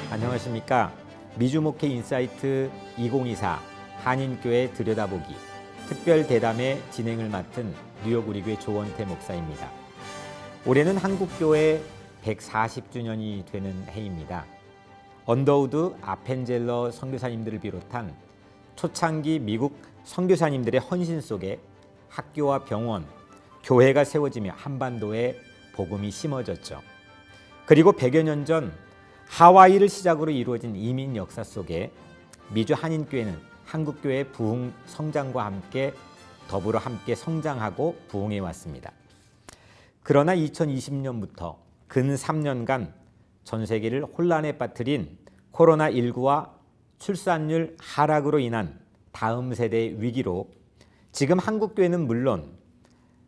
안녕하십니까. 미주목회 인사이트 2024 한인교회 들여다보기 특별 대담의 진행을 맡은 뉴욕 우리교회 조원태 목사입니다. 올해는 한국교회 140주년이 되는 해입니다. 언더우드 아펜젤러 선교사님들을 비롯한 초창기 미국 선교사님들의 헌신 속에 학교와 병원, 교회가 세워지며 한반도에 복음이 심어졌죠. 그리고 100여 년 전 하와이를 시작으로 이루어진 이민 역사 속에 미주 한인교회는 한국교회의 부흥 성장과 함께 더불어 함께 성장하고 부흥해 왔습니다. 그러나 2020년부터 근 3년간 전 세계를 혼란에 빠뜨린 코로나19와 출산율 하락으로 인한 다음 세대의 위기로 지금 한국교회는 물론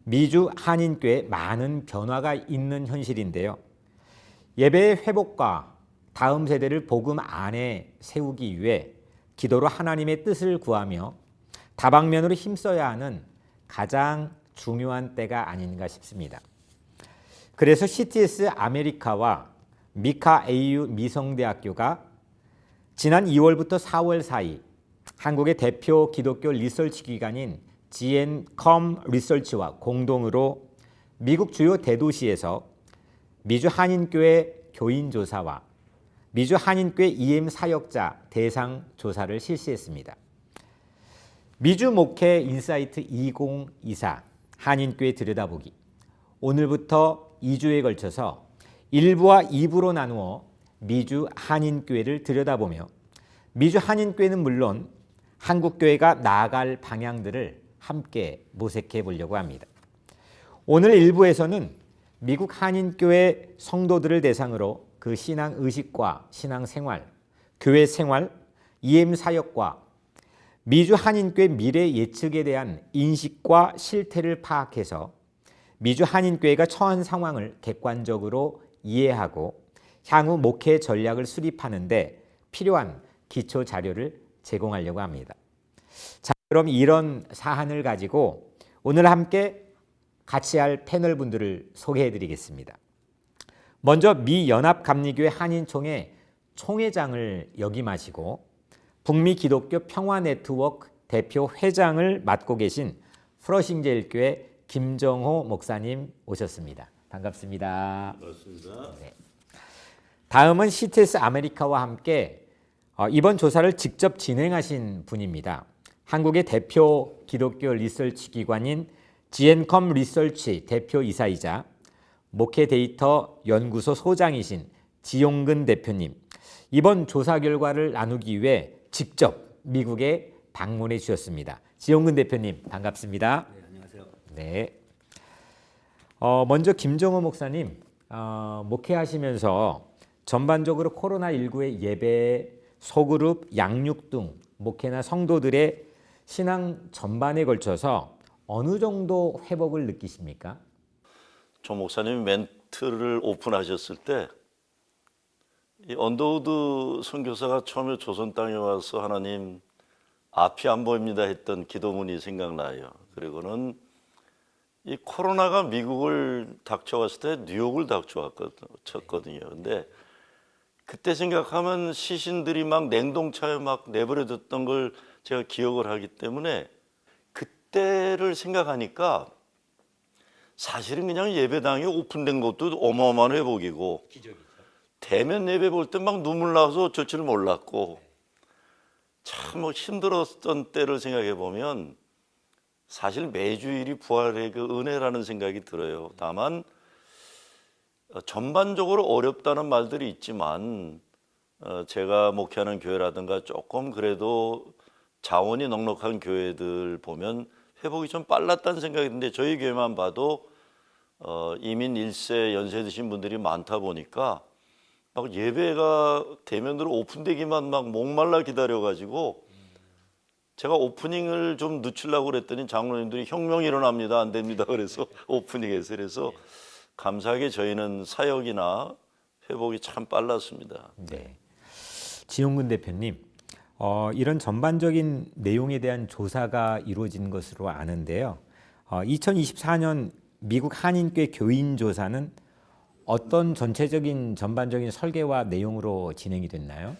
미주 한인교회에 많은 변화가 있는 현실인데요. 예배의 회복과 다음 세대를 복음 안에 세우기 위해 기도로 하나님의 뜻을 구하며 다방면으로 힘써야 하는 가장 중요한 때가 아닌가 싶습니다. 그래서 CTS 아메리카와 미카 AU 미성대학교가 지난 2월부터 4월 사이 한국의 대표 기독교 리서치 기관인 GNCOM 리서치와 공동으로 미국 주요 대도시에서 미주 한인교회 교인조사와 미주 한인교회 EM 사역자 대상 조사를 실시했습니다. 미주 목회 인사이트 2024 한인교회 들여다보기 오늘부터 2주에 걸쳐서 1부와 2부로 나누어 미주 한인교회를 들여다보며 미주 한인교회는 물론 한국교회가 나아갈 방향들을 함께 모색해 보려고 합니다. 오늘 1부에서는 미국 한인교회 성도들을 대상으로 그 신앙 의식과 신앙 생활, 교회 생활, EM 사역과 미주 한인교회 미래 예측에 대한 인식과 실태를 파악해서 미주 한인교회가 처한 상황을 객관적으로 이해하고 향후 목회 전략을 수립하는 데 필요한 기초 자료를 제공하려고 합니다. 자, 그럼 이런 사안을 가지고 오늘 함께 같이 할 패널 분들을 소개해 드리겠습니다. 먼저 미 연합감리교회 한인총회 총회장을 역임하시고 북미 기독교 평화 네트워크 대표 회장을 맡고 계신 프러싱제일교회 김정호 목사님 오셨습니다. 반갑습니다. 반갑습니다. 네. 다음은 CTS 아메리카와 함께 이번 조사를 직접 진행하신 분입니다. 한국의 대표 기독교 리서치 기관인 GNCOM 리서치 대표 이사이자 목회 데이터 연구소 소장이신 지용근 대표님, 이번 조사 결과를 나누기 위해 직접 미국에 방문해 주셨습니다. 지용근 대표님 반갑습니다. 네, 안녕하세요. 네. 먼저 김정호 목사님, 목회하시면서 전반적으로 코로나19의 예배, 소그룹, 양육 등 목회나 성도들의 신앙 전반에 걸쳐서 어느 정도 회복을 느끼십니까? 조 목사님이 멘트를 오픈하셨을 때 이 언더우드 선교사가 처음에 조선 땅에 와서 하나님 앞이 안 보입니다 했던 기도문이 생각나요. 그리고는 이 코로나가 미국을 닥쳐왔을 때 뉴욕을 닥쳐왔거든요. 근데 그때 생각하면 시신들이 막 냉동차에 막 내버려뒀던 걸 제가 기억을 하기 때문에 그때를 생각하니까 사실은 그냥 예배당이 오픈된 것도 어마어마한 회복이고 기적이죠. 대면 예배 볼 때 막 눈물 나서 어쩔 줄 몰랐고 참 힘들었던 때를 생각해 보면 사실 매주일이 부활의 그 은혜라는 생각이 들어요. 다만 전반적으로 어렵다는 말들이 있지만 제가 목회하는 교회라든가 조금 그래도 자원이 넉넉한 교회들 보면 회복이 좀 빨랐다는 생각이 드는데 저희 교회만 봐도 이민 1세 연세 드신 분들이 많다 보니까 막 예배가 대면으로 오픈되기만 막 목말라 기다려가지고 제가 오프닝을 좀 늦추려고 그랬더니 장로님들이 혁명이 일어납니다. 안 됩니다. 그래서 오프닝에서 그래서 감사하게 저희는 사역이나 회복이 참 빨랐습니다. 네. 지용근 대표님, 이런 전반적인 내용에 대한 조사가 이루어진 것으로 아는데요. 2024년 미국 한인교회 교인 조사는 어떤 전체적인 전반적인 설계와 내용으로 진행이 됐나요?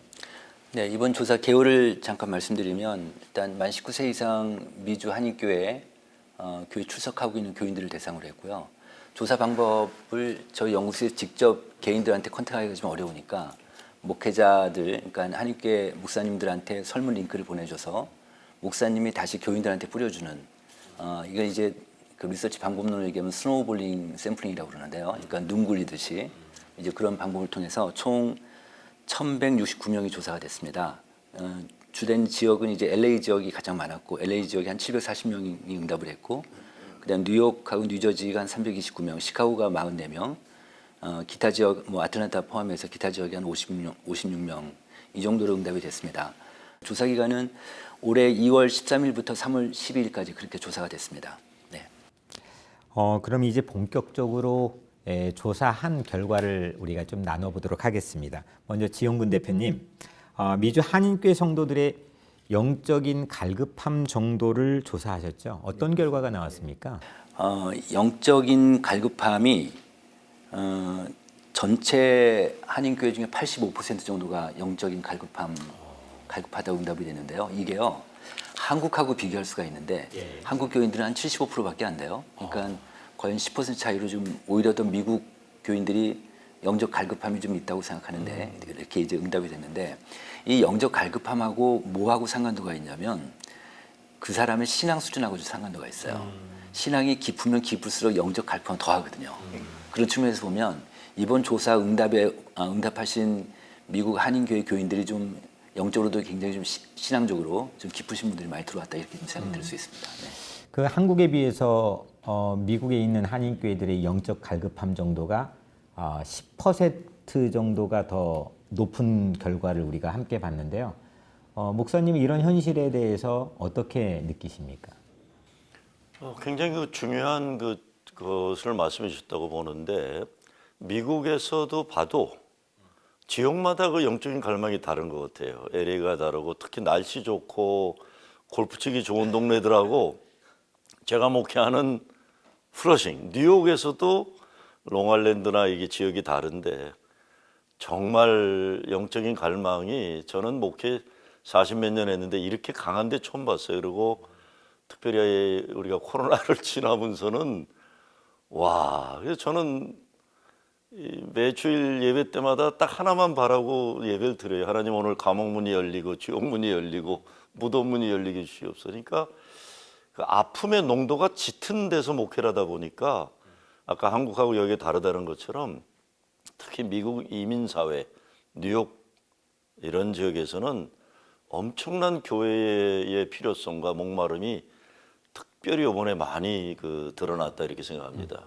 네, 이번 조사 개요를 잠깐 말씀드리면 일단 만 19세 이상 미주 한인교회 교회 출석하고 있는 교인들을 대상으로 했고요. 조사 방법을 저희 연구소에서 직접 개인들한테 컨택하기가 좀 어려우니까 목회자들, 그러니까 한인교회 목사님들한테 설문 링크를 보내줘서 목사님이 다시 교인들한테 뿌려주는 이건 이제 그 리서치 방법론을 얘기하면 스노우볼링 샘플링이라고 그러는데요. 그러니까 눈 굴리듯이 이제 그런 방법을 통해서 총 1,169명이 조사가 됐습니다. 주된 지역은 이제 LA 지역이 가장 많았고 LA 지역이 한 740명이 응답을 했고 그다음 뉴욕하고 뉴저지가 한 329명, 시카고가 44명, 기타 지역 뭐 아틀란타 포함해서 기타 지역이 한 56명 이 정도로 응답이 됐습니다. 조사 기간은 올해 2월 13일부터 3월 12일까지 그렇게 조사가 됐습니다. 네. 그럼 이제 본격적으로 조사한 결과를 우리가 좀 나눠보도록 하겠습니다. 먼저 지용근 대표님, 미주 한인교회 성도들의 영적인 갈급함 정도를 조사하셨죠? 어떤 결과가 나왔습니까? 영적인 갈급함이 전체 한인교회 중에 85% 정도가 영적인 갈급하다고 응답이 되는데요. 이게요, 한국하고 비교할 수가 있는데 한국 교인들은 한 75%밖에 안 돼요. 그러니까 거의 10% 차이로 좀 오히려 더 미국 교인들이 영적 갈급함이 좀 있다고 생각하는데 이렇게 이제 응답이 됐는데 이 영적 갈급함하고 뭐하고 상관도가 있냐면 그 사람의 신앙 수준하고 좀 상관도가 있어요. 신앙이 깊으면 깊을수록 영적 갈급함은 더하거든요. 그런 측면에서 보면 이번 조사 응답하신 미국 한인교회 교인들이 좀 영적으로도 굉장히 좀 신앙적으로 좀 깊으신 분들이 많이 들어왔다 이렇게 좀 생각이 들 수 있습니다. 네. 그 한국에 비해서 미국에 있는 한인교회들의 영적 갈급함 정도가 10% 정도가 더 높은 결과를 우리가 함께 봤는데요. 목사님이 이런 현실에 대해서 어떻게 느끼십니까? 굉장히 그 중요한 그것을 말씀해 주셨다고 보는데 미국에서도 봐도 지역마다 그 영적인 갈망이 다른 것 같아요. LA가 다르고 특히 날씨 좋고 골프 치기 좋은 동네들하고 제가 목회하는 플러싱, 뉴욕에서도 롱아일랜드나 이게 지역이 다른데 정말 영적인 갈망이 저는 목회 40몇 년 했는데 이렇게 강한데 처음 봤어요. 그리고 특별히 우리가 코로나를 지나면서는 와, 그래서 저는 매주일 예배 때마다 딱 하나만 바라고 예배를 드려요. 하나님 오늘 감옥문이 열리고 지옥문이 열리고 무덤문이 열리게 주시옵소서. 그러니까 그 아픔의 농도가 짙은 데서 목회를 하다 보니까 아까 한국하고 여기 다르다는 것처럼 특히 미국 이민사회, 뉴욕 이런 지역에서는 엄청난 교회의 필요성과 목마름이 특별히 이번에 많이 드러났다 이렇게 생각합니다.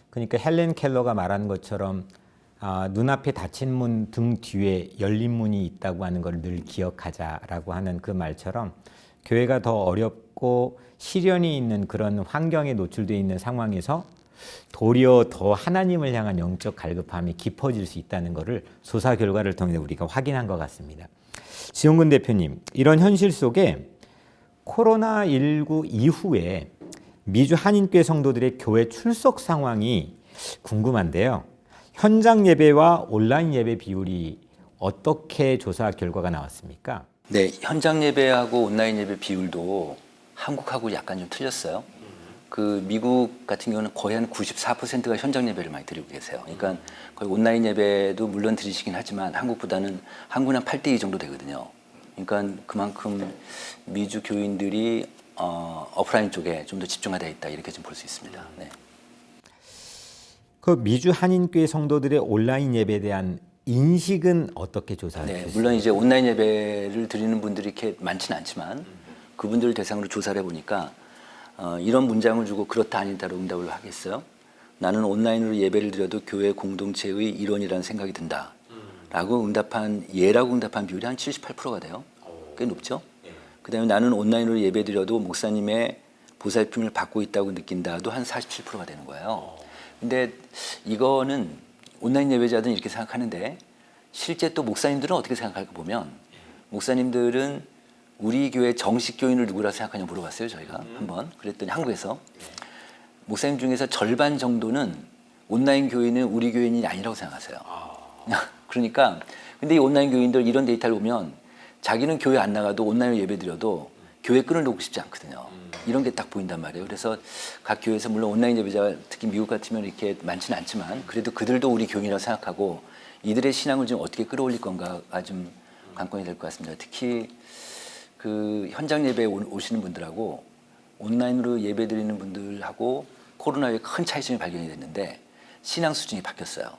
그러니까 헬렌 켈러가 말한 것처럼 눈앞에 닫힌 문 등 뒤에 열린 문이 있다고 하는 걸 늘 기억하자라고 하는 그 말처럼 교회가 더 어렵고 시련이 있는 그런 환경에 노출되어 있는 상황에서 도리어 더 하나님을 향한 영적 갈급함이 깊어질 수 있다는 것을 조사 결과를 통해 우리가 확인한 것 같습니다. 지용근 대표님, 이런 현실 속에 코로나19 이후에 미주 한인교회 성도들의 교회 출석 상황이 궁금한데요. 현장 예배와 온라인 예배 비율이 어떻게 조사 결과가 나왔습니까? 네, 현장 예배하고 온라인 예배 비율도 한국하고 약간 좀 틀렸어요. 그 미국 같은 경우는 거의 한 94%가 현장 예배를 많이 드리고 계세요. 그러니까 거의 온라인 예배도 물론 드리시긴 하지만 한국보다는 한국은 한 8대2 정도 되거든요. 그러니까 그만큼 미주 교인들이 오프라인 쪽에 좀 더 집중하되어 있다 이렇게 좀 볼 수 있습니다. 네. 그 미주 한인교회 성도들의 온라인 예배에 대한 인식은 어떻게 조사하셨어요? 네, 물론 이제 온라인 예배를 드리는 분들이 이렇게 많지는 않지만 그분들을 대상으로 조사를 해보니까 이런 문장을 주고 그렇다 아니다로 응답을 하겠어요. 나는 온라인으로 예배를 드려도 교회 공동체의 일원이라는 생각이 든다. 라고 예라고 응답한 비율이 한 78%가 돼요. 꽤 높죠? 그 다음에 나는 온라인으로 예배 드려도 목사님의 보살핌을 받고 있다고 느낀다도 한 47%가 되는 거예요. 근데 이거는 온라인 예배자들은 이렇게 생각하는데 실제 또 목사님들은 어떻게 생각할까 보면 목사님들은 우리 교회 정식 교인을 누구라 생각하냐 물어봤어요. 저희가 한번 그랬더니 한국에서 목사님 중에서 절반 정도는 온라인 교인은 우리 교인이 아니라고 생각하세요. 그러니까 근데 이 온라인 교인들 이런 데이터를 보면 자기는 교회 안 나가도 온라인으로 예배드려도 교회 끈을 놓고 싶지 않거든요. 이런 게 딱 보인단 말이에요. 그래서 각 교회에서 물론 온라인 예배자가 특히 미국 같으면 이렇게 많지는 않지만 그래도 그들도 우리 교인이라고 생각하고 이들의 신앙을 좀 어떻게 끌어올릴 건가가 좀 관건이 될 것 같습니다. 특히 그 현장 예배에 오시는 분들하고 온라인으로 예배 드리는 분들하고 코로나에 큰 차이점이 발견이 됐는데 신앙 수준이 바뀌었어요.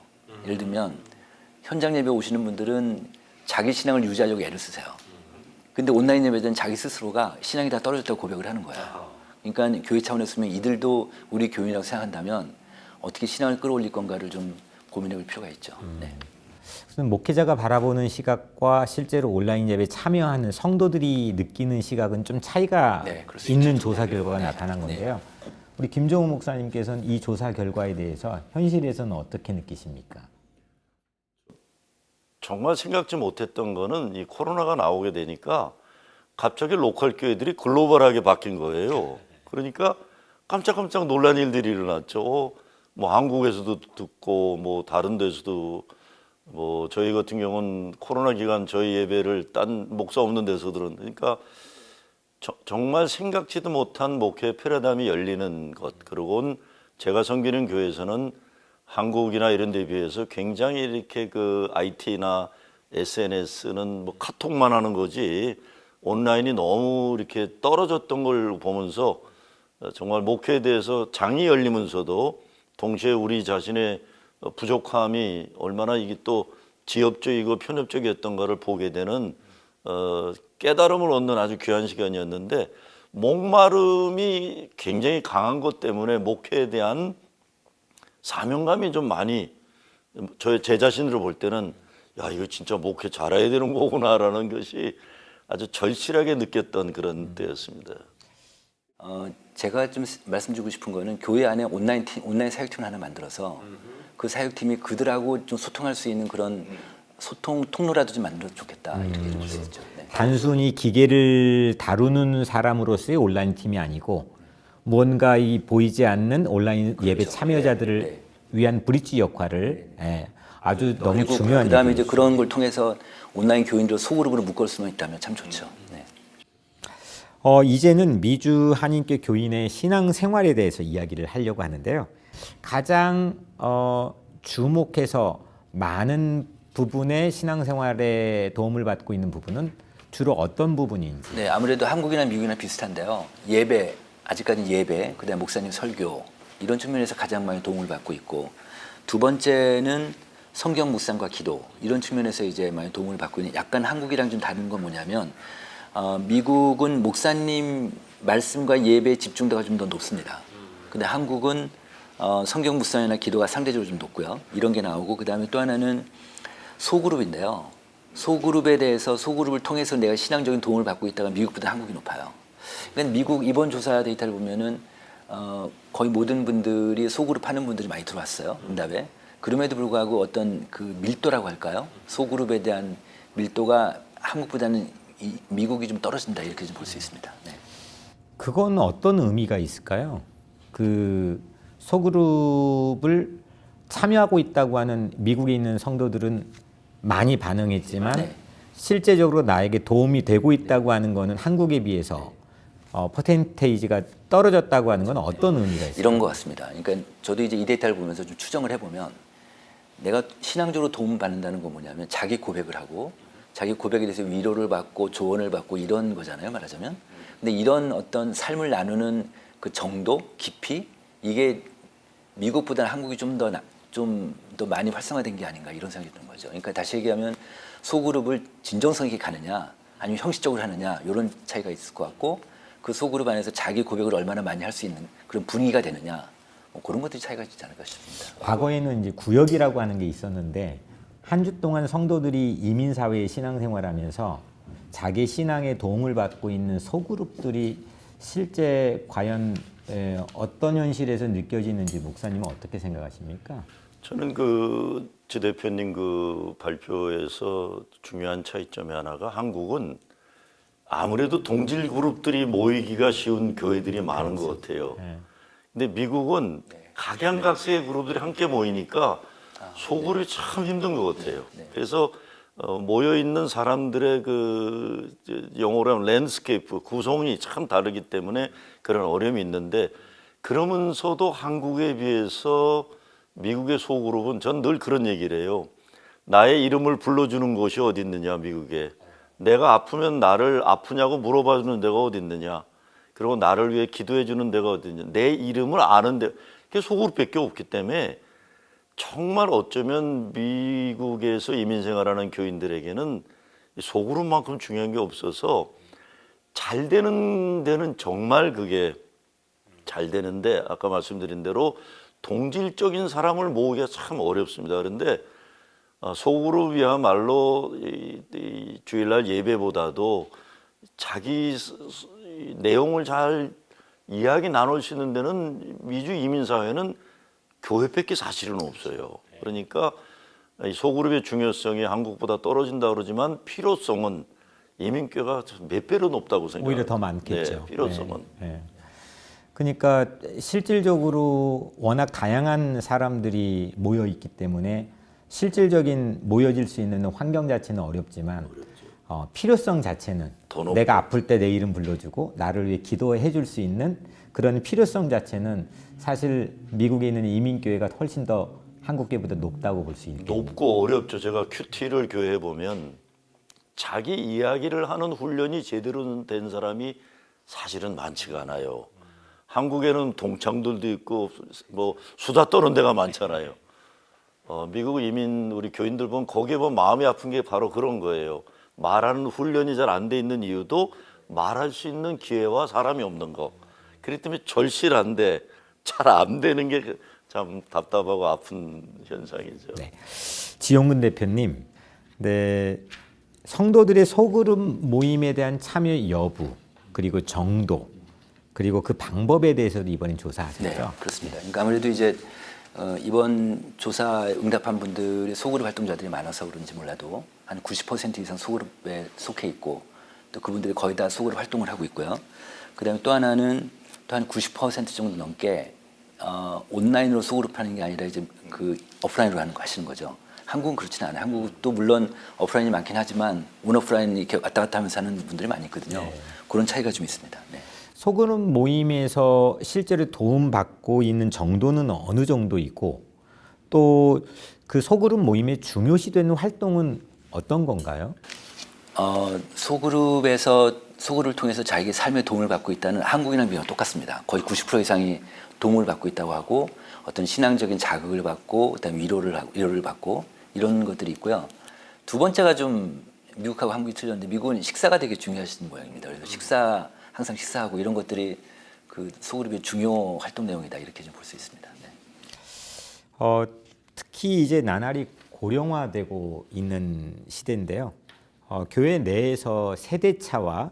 예를 들면 현장 예배 오시는 분들은 자기 신앙을 유지하려고 애를 쓰세요. 근데 온라인 예배는 자기 스스로가 신앙이 다 떨어졌다고 고백을 하는 거예요. 그러니까 교회 차원에서 보면 이들도 우리 교인이라고 생각한다면 어떻게 신앙을 끌어올릴 건가를 좀 고민해 볼 필요가 있죠. 네. 목회자가 바라보는 시각과 실제로 온라인 예배에 참여하는 성도들이 느끼는 시각은 좀 차이가 네, 그럴 수 있는 있죠. 조사 결과가 나타난 건데요. 우리 김종우 목사님께서는 이 조사 결과에 대해서 현실에서는 어떻게 느끼십니까? 정말 생각지 못했던 거는 이 코로나가 나오게 되니까 갑자기 로컬 교회들이 글로벌하게 바뀐 거예요. 그러니까 깜짝깜짝 놀란 일들이 일어났죠. 뭐 한국에서도 듣고 뭐 다른 데서도 뭐 저희 같은 경우는 코로나 기간 저희 예배를 딴 목사 없는 데서 들었으니까 정말 생각지도 못한 목회 패러다임이 열리는 것. 그리고 제가 섬기는 교회에서는 한국이나 이런 데 비해서 굉장히 이렇게 그 IT나 SNS는 뭐 카톡만 하는 거지 온라인이 너무 이렇게 떨어졌던 걸 보면서 정말 목회에 대해서 장이 열리면서도 동시에 우리 자신의 부족함이 얼마나 이게 또 지엽적이고 편협적이었던가를 보게 되는 깨달음을 얻는 아주 귀한 시간이었는데 목마름이 굉장히 강한 것 때문에 목회에 대한 사명감이 좀 많이 제 자신으로 볼 때는 야 이거 진짜 목회 잘해야 되는 거구나라는 것이 아주 절실하게 느꼈던 그런 때였습니다. 제가 좀 말씀드리고 싶은 거는 교회 안에 온라인 사역팀을 하나 만들어서 그 사역팀이 그들하고 좀 소통할 수 있는 그런 소통 통로라도 좀 만들어도 좋겠다 이렇게 좀 볼 수 있죠. 네. 단순히 기계를 다루는 사람으로서의 온라인 팀이 아니고 뭔가 이 보이지 않는 온라인 예배 참여자들을 네. 위한 브릿지 역할을 아주 너무 중요한 그다음에 이제 얘기죠. 그런 걸 통해서 온라인 교인들 소그룹으로 묶을 수만 있다면 참 좋죠. 네. 이제는 미주 한인교 교인의 신앙 생활에 대해서 이야기를 하려고 하는데요. 가장 주목해서 많은 부분의 신앙 생활에 도움을 받고 있는 부분은 주로 어떤 부분인지. 네, 아무래도 한국이나 미국이나 비슷한데요. 예배, 아직까지는 예배, 그다음에 목사님 설교 이런 측면에서 가장 많이 도움을 받고 있고 두 번째는 성경 묵상과 기도 이런 측면에서 이제 많이 도움을 받고 있는 약간 한국이랑 좀 다른 건 뭐냐면 미국은 목사님 말씀과 예배의 집중도가 좀 더 높습니다. 근데 한국은 성경 묵상이나 기도가 상대적으로 좀 높고요. 이런 게 나오고 그다음에 또 하나는 소그룹인데요. 소그룹에 대해서 소그룹을 통해서 내가 신앙적인 도움을 받고 있다가 미국보다 한국이 높아요. 그러니까 미국 이번 조사 데이터를 보면은 거의 모든 분들이 소그룹 하는 분들이 많이 들어왔어요. 응답에. 그럼에도 불구하고 어떤 그 밀도라고 할까요? 소그룹에 대한 밀도가 한국보다는 미국이 좀 떨어진다 이렇게 좀 볼 수 있습니다. 네. 그건 어떤 의미가 있을까요? 그 소그룹을 참여하고 있다고 하는 미국에 있는 성도들은 많이 반응했지만 네. 실제적으로 나에게 도움이 되고 있다고 하는 거는 한국에 비해서 퍼센테이지가 떨어졌다고 하는 건 어떤 의미가 있어요? 이런 것 같습니다. 그러니까 저도 이제 이 데이터를 보면서 좀 추정을 해보면 내가 신앙적으로 도움을 받는다는 건 뭐냐면 자기 고백을 하고 자기 고백에 대해서 위로를 받고 조언을 받고 이런 거잖아요, 말하자면. 근데 이런 어떤 삶을 나누는 그 정도, 깊이 이게 미국보다는 한국이 좀 더 많이 활성화된 게 아닌가 이런 생각이 드는 거죠. 그러니까 다시 얘기하면 소그룹을 진정성 있게 가느냐 아니면 형식적으로 하느냐 이런 차이가 있을 것 같고 그 소그룹 안에서 자기 고백을 얼마나 많이 할 수 있는 그런 분위기가 되느냐 뭐 그런 것들이 차이가 있지 않을까 싶습니다. 과거에는 이제 구역이라고 하는 게 있었는데 한 주 동안 성도들이 이민 사회에 신앙생활하면서 자기 신앙에 도움을 받고 있는 소그룹들이 실제 과연 어떤 현실에서 느껴지는지 목사님은 어떻게 생각하십니까? 저는 제 대표님 그 발표에서 중요한 차이점이 하나가 한국은 아무래도 동질 그룹들이 모이기가 쉬운 교회들이 많은 것 같아요. 근데 미국은 각양각색의 그룹들이 함께 모이니까 소그룹이 참 힘든 것 같아요. 그래서 모여 있는 사람들의 그 영어로 하면 랜드스케이프 구성이 참 다르기 때문에 그런 어려움이 있는데, 그러면서도 한국에 비해서 미국의 소그룹은 전 늘 그런 얘기를 해요. 나의 이름을 불러주는 곳이 어디 있느냐, 미국에. 내가 아프면 나를 아프냐고 물어봐주는 데가 어디 있느냐. 그리고 나를 위해 기도해주는 데가 어디 있느냐. 내 이름을 아는 데, 그게 소그룹밖에 없기 때문에 정말 어쩌면 미국에서 이민 생활하는 교인들에게는 소그룹만큼 중요한 게 없어서, 잘 되는 데는 정말 그게 잘 되는데, 아까 말씀드린 대로 동질적인 사람을 모으기가 참 어렵습니다. 그런데 소그룹이야말로 이 주일날 예배보다도 자기 내용을 잘 이야기 나눌 수 있는 데는 미주 이민사회는 교회밖에 사실은 없어요. 그러니까 이 소그룹의 중요성이 한국보다 떨어진다 그러지만 필요성은 이민교회가 몇 배로 높다고 생각합니다. 오히려 더 많겠죠. 네, 필요성은. 네. 그러니까 실질적으로 워낙 다양한 사람들이 모여 있기 때문에 실질적인 모여질 수 있는 환경 자체는 어렵지만 필요성 자체는 더 높고. 내가 아플 때 내 이름 불러주고 나를 위해 기도해 줄 수 있는 그런 필요성 자체는 사실 미국에 있는 이민교회가 훨씬 더 한국교회보다 높다고 볼 수 있겠네요. 높고 어렵죠. 제가 큐티를 교회에 보면 자기 이야기를 하는 훈련이 제대로 된 사람이 사실은 많지가 않아요. 한국에는 동창들도 있고 뭐 수다 떠는 데가 많잖아요. 미국 이민 우리 교인들 보면 거기에 보면 마음이 아픈 게 바로 그런 거예요. 말하는 훈련이 잘 안 돼 있는 이유도 말할 수 있는 기회와 사람이 없는 거. 그렇기 때문에 절실한데 잘 안 되는 게 참 답답하고 아픈 현상이죠. 네. 지용근 대표님, 네, 성도들의 소그룹 모임에 대한 참여 여부, 그리고 정도, 그리고 그 방법에 대해서도 이번엔 조사하셨죠? 네, 그렇습니다. 그러니까 아무래도 이제 이번 조사에 응답한 분들이 소그룹 활동자들이 많아서 그런지 몰라도 한 90% 이상 소그룹에 속해 있고, 또 그분들이 거의 다 소그룹 활동을 하고 있고요. 그다음에 또 하나는 또 한 90% 정도 넘게 온라인으로 소그룹하는 게 아니라 이제 그 오프라인으로 하는 거 하시는 거죠. 한국은 그렇지는 않아요. 한국도 물론 오프라인이 많긴 하지만 온오프라인이 이렇게 왔다 갔다 하면서 하는 분들이 많이 있거든요. 네. 그런 차이가 좀 있습니다. 네. 소그룹 모임에서 실제로 도움받고 있는 정도는 어느 정도이고, 또 그 소그룹 모임의 중요시되는 활동은 어떤 건가요? 소그룹을 통해서 자기의 삶에 도움을 받고 있다는 한국이랑 비교가 똑같습니다. 거의 90% 이상이 도움을 받고 있다고 하고, 어떤 신앙적인 자극을 받고, 그다음에 위로를 받고 이런 것들이 있고요. 두 번째가 좀 미국하고 한국이 틀렸는데, 미국은 식사가 되게 중요하신 모양입니다. 그래서 항상 식사하고 이런 것들이 그 소그룹의 중요 활동 내용이다, 이렇게 좀 볼 수 있습니다. 네. 특히 이제 나날이 고령화되고 있는 시대인데요. 교회 내에서 세대차와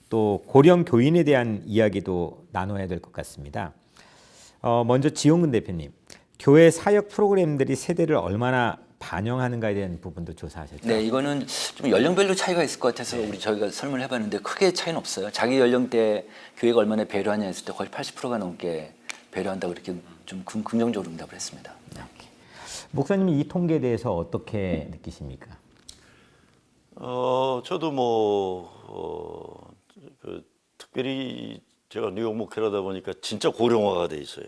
또 고령 교인에 대한 이야기도 나눠야 될 것 같습니다. 먼저 지용근 대표님, 교회 사역 프로그램들이 세대를 얼마나 반영하는가에 대한 부분도 조사하셨죠? 네, 이거는 좀 연령별로 차이가 있을 것 같아서 저희가 설문을 해봤는데 크게 차이는 없어요. 자기 연령대 교회가 얼마나 배려하냐 했을 때 거의 80%가 넘게 배려한다고 이렇게 좀 긍정적으로 응답을 했습니다. 네. 목사님이 이 통계에 대해서 어떻게 느끼십니까? 저도 특별히 제가 뉴욕 목회라다 보니까 진짜 고령화가 돼 있어요.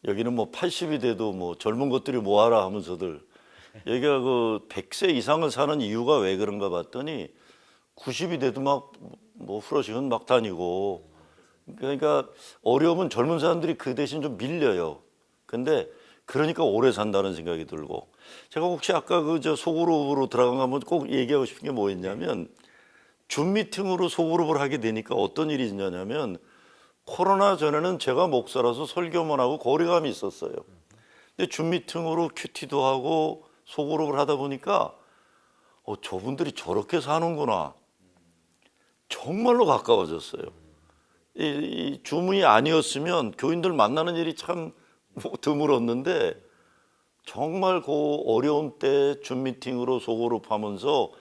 여기는 80이 돼도 젊은 것들이 뭐하라 하면서들, 여기가 그 100세 이상을 사는 이유가 왜 그런가 봤더니 90이 돼도 후러식은 막 다니고, 그러니까 어려우면 젊은 사람들이 그 대신 좀 밀려요. 근데 그러니까 오래 산다는 생각이 들고, 제가 혹시 아까 소그룹으로 들어간 거 한번 꼭 얘기하고 싶은 게 뭐였냐면, 줌 미팅으로 소그룹을 하게 되니까 어떤 일이 있냐면, 코로나 전에는 제가 목사라서 설교만 하고 거리감이 있었어요. 근데 줌 미팅으로 큐티도 하고 소그룹을 하다 보니까 저분들이 저렇게 사는구나. 정말로 가까워졌어요. 이 줌이 아니었으면 교인들 만나는 일이 참 드물었는데, 정말 그 어려운 때 줌 미팅으로 소그룹 하면서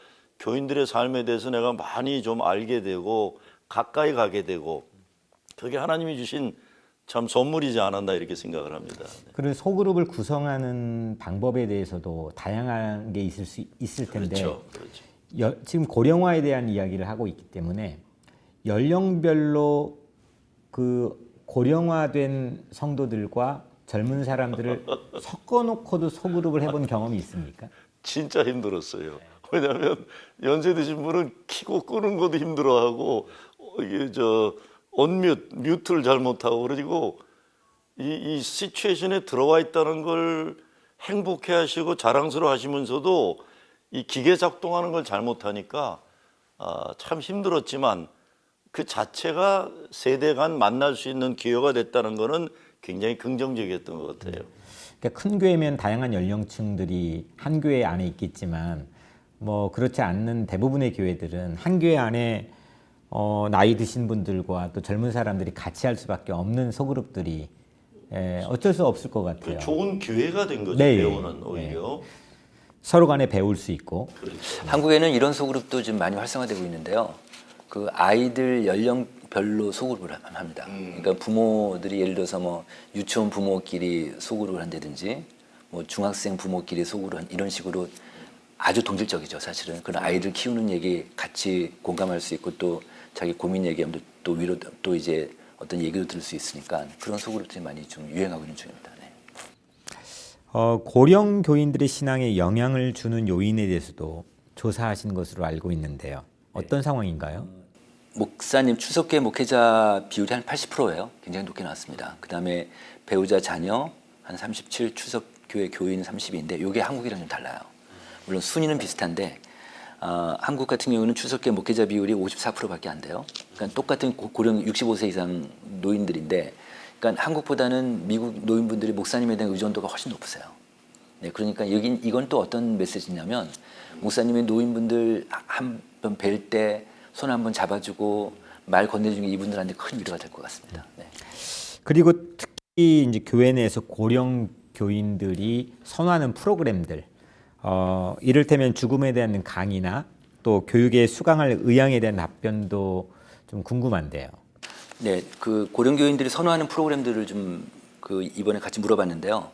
교인들의 삶에 대해서 내가 많이 좀 알게 되고 가까이 가게 되고, 그게 하나님이 주신 참 선물이지 않았나 이렇게 생각을 합니다. 네. 그리고 소그룹을 구성하는 방법에 대해서도 다양한 게 있을 텐데 그렇죠. 지금 고령화에 대한 이야기를 하고 있기 때문에 연령별로 그 고령화된 성도들과 젊은 사람들을 섞어놓고도 소그룹을 해본 경험이 있습니까? 진짜 힘들었어요. 왜냐하면 연세 드신 분은 키고 끄는 것도 힘들어하고 이게 뮤트를 잘못하고 그러고 이 시츄에이션에 들어와 있다는 걸 행복해하시고 자랑스러워하시면서도 이 기계 작동하는 걸 잘못하니까 참 힘들었지만 그 자체가 세대 간 만날 수 있는 기회가 됐다는 거는 굉장히 긍정적이었던 것 같아요. 그러니까 큰 교회면 다양한 연령층들이 한 교회 안에 있겠지만 뭐 그렇지 않는 대부분의 교회들은 한 교회 안에 나이 드신 분들과 또 젊은 사람들이 같이 할 수밖에 없는 소그룹들이 어쩔 수 없을 것 같아요. 좋은 기회가 된 거죠. 네. 배우는 오히려. 서로 간에 배울 수 있고. 그렇죠. 한국에는 이런 소그룹도 좀 많이 활성화되고 있는데요. 그 아이들 연령별로 소그룹을 합니다. 그러니까 부모들이 예를 들어서 뭐 유치원 부모끼리 소그룹을 한다든지 뭐 중학생 부모끼리 소그룹 이런 식으로 아주 동질적이죠, 사실은. 그런 아이들 키우는 얘기 같이 공감할 수 있고 또 자기 고민 얘기하면 또 위로 또 이제 어떤 얘기도 들을 수 있으니까 그런 소그룹들이 많이 좀 유행하고 있는 중입니다. 네. 고령 교인들의 신앙에 영향을 주는 요인에 대해서도 조사하신 것으로 알고 있는데요. 어떤 상황인가요? 목사님 추석계 목회자 비율이 한 80%예요. 굉장히 높게 나왔습니다. 그다음에 배우자 자녀 한 37, 추석 교회 교인 32인데 이게 한국이랑 좀 달라요. 물론 순위는 비슷한데 한국 같은 경우는 추석계 목회자 비율이 54%밖에 안 돼요. 그러니까 똑같은 고령 65세 이상 노인들인데, 그러니까 한국보다는 미국 노인분들이 목사님에 대한 의존도가 훨씬 높으세요. 네, 그러니까 이건 또 어떤 메시지냐면 목사님의 노인분들 한 번 뵐 때 손 한번 잡아주고 말 건네주는 게 이분들한테 큰 위로가 될 것 같습니다. 네. 그리고 특히 이제 교회 내에서 고령 교인들이 선호하는 프로그램들, 이를테면 죽음에 대한 강의나 또 교육에 수강할 의향에 대한 답변도 좀 궁금한데요. 네, 그 고령 교인들이 선호하는 프로그램들을 좀 그 이번에 같이 물어봤는데요.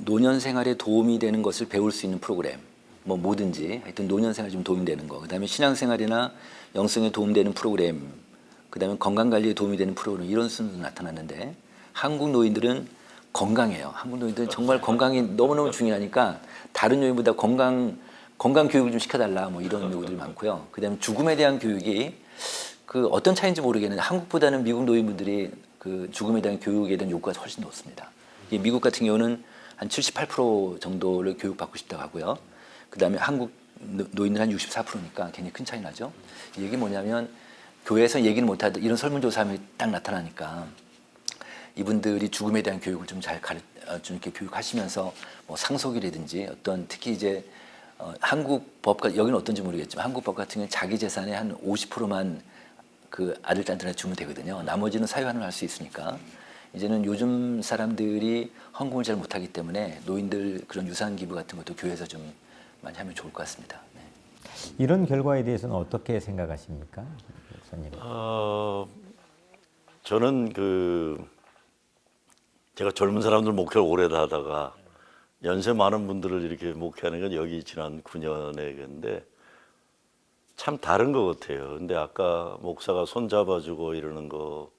노년 생활에 도움이 되는 것을 배울 수 있는 프로그램, 뭐 뭐든지 하여튼 노년 생활에 좀 도움이 되는 거. 그다음에 신앙 생활이나 영성에 도움되는 프로그램, 그다음에 건강 관리에 도움이 되는 프로그램 이런 순으로 나타났는데 한국 노인들은 건강해요. 한국 노인들은 정말 건강이 너무너무 중요하니까 다른 요인보다 건강 교육을 좀 시켜달라 뭐 이런 요구들이 많고요. 그다음에 죽음에 대한 교육이 그 어떤 차이인지 모르겠는데 한국보다는 미국 노인분들이 그 죽음에 대한 교육에 대한 요구가 훨씬 높습니다. 미국 같은 경우는 한 78% 정도를 교육받고 싶다고 하고요. 그다음에 한국 노인들 한 64%니까 굉장히 큰 차이 나죠. 이게 뭐냐면 교회에서 얘기는 못하던 이런 설문조사함이 딱 나타나니까 이분들이 죽음에 대한 교육을 좀 잘 좀 이렇게 교육하시면서 뭐 상속이라든지 어떤 특히 이제 한국 법과 여기는 어떤지 모르겠지만 한국 법 같은 경우는 자기 재산의 한 50%만 그 아들 딸들한테 주면 되거든요. 나머지는 사회환원을 할 수 있으니까 이제는 요즘 사람들이 헌금을 잘 못하기 때문에 노인들 그런 유산 기부 같은 것도 교회에서 좀 많이 하면 좋을 것 같습니다. 네. 이런 결과에 대해서는 어떻게 생각하십니까, 목사님? 저는 제가 젊은 사람들 목회를 오래 하다가 연세 많은 분들을 이렇게 목회하는 건 여기 지난 9년에 근데 참 다른 것 같아요. 근데 아까 목사가 손 잡아주고 이러는 거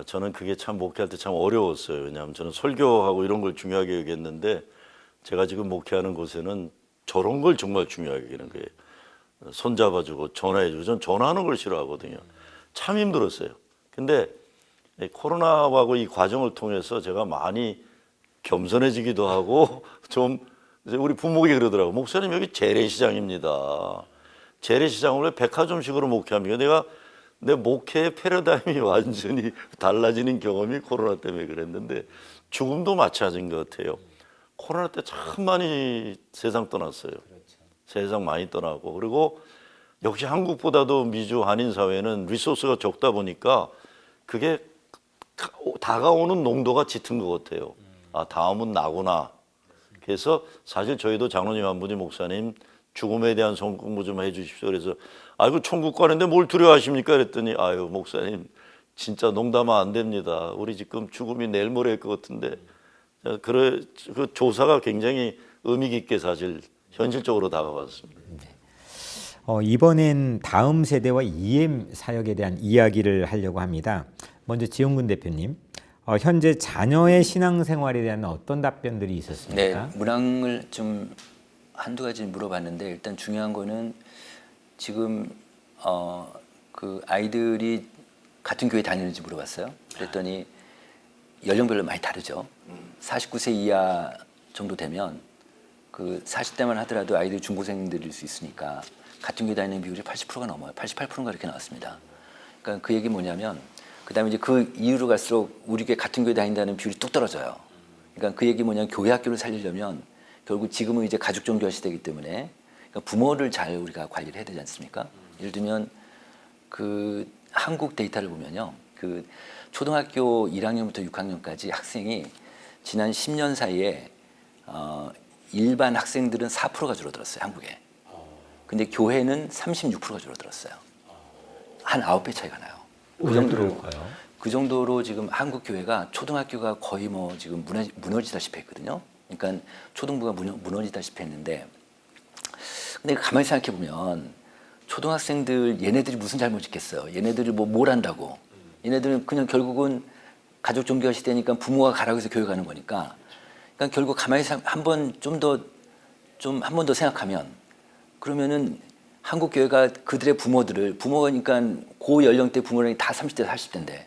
저는 그게 참 목회할 때 참 어려웠어요. 왜냐하면 저는 설교하고 이런 걸 중요하게 여겼는데 제가 지금 목회하는 곳에는 저런 걸 정말 중요하게 여기는 거예요. 손 잡아주고 전화해주고 전 전화하는 걸 싫어하거든요. 참 힘들었어요. 근데 코로나하고 이 과정을 통해서 제가 많이 겸손해지기도 하고 좀 우리 부목이 그러더라고. 목사님 여기 재래시장입니다. 재래시장을 왜 백화점식으로 목회합니까? 내 목회의 패러다임이 완전히 달라지는 경험이 코로나 때문에 그랬는데 죽음도 마찬가지인 것 같아요. 코로나 때 참 많이 세상 떠났어요. 세상 많이 떠나고 그리고 역시 한국보다도 미주 한인 사회는 리소스가 적다 보니까 그게 다가오는 농도가 짙은 것 같아요. 아, 다음은 나구나. 그래서 사실 저희도 장로님 한 분이 목사님 죽음에 대한 성공부 좀 해주십시오. 그래서 아이고 천국 가는데 뭘 두려워하십니까? 그랬더니 아유 목사님 진짜 농담하면 안 됩니다. 우리 지금 죽음이 내일 모레일 것 같은데 그 조사가 굉장히 의미 깊게 사실 현실적으로 다가왔습니다. 이번엔 다음 세대와 EM 사역에 대한 이야기를 하려고 합니다. 먼저 지용근 대표님, 현재 자녀의 신앙생활에 대한 어떤 답변들이 네, 있었습니까? 문항을 좀 한두 가지 물어봤는데 일단 중요한 거는 지금 그 아이들이 같은 교회 다니는지 물어봤어요. 그랬더니 연령별로 많이 다르죠. 49세 이하 정도 되면 그 40대만 하더라도 아이들 중고생들일 수 있으니까 같은 교회 다니는 비율이 80%가 넘어요. 88%인가 이렇게 나왔습니다. 그러니까 그 얘기 뭐냐면 그다음에 이제 그 이후로 갈수록 우리 교회 같은 교회 다닌다는 비율이 뚝 떨어져요. 그러니까 그 얘기 뭐냐면 교회 학교를 살리려면 결국 지금은 이제 가족 종교 시대이기 때문에 그러니까 부모를 잘 우리가 관리를 해야 되지 않습니까? 예를 들면 그 한국 데이터를 보면요. 그 초등학교 1학년부터 6학년까지 학생이 지난 10년 사이에 일반 학생들은 4%가 줄어들었어요. 한국에. 근데 교회는 36%가 줄어들었어요. 한 9배 차이가 나요. 그 정도로 지금 한국 교회가 초등학교가 거의 뭐 지금 무너지다시피 했거든요. 그러니까 초등부가 무너지다시피 했는데 근데 가만히 생각해 보면 초등학생들 얘네들이 무슨 잘못 있겠어요. 얘네들이 뭘 한다고. 얘네들은 그냥 결국은 가족 종교화 시대니까 부모가 가라고 해서 교회 가는 거니까. 그러니까 결국 가만히 한 번 한 번 더 생각하면 그러면은 한국 교회가 그들의 부모니까 고 연령대 부모들이 다 30대 40대인데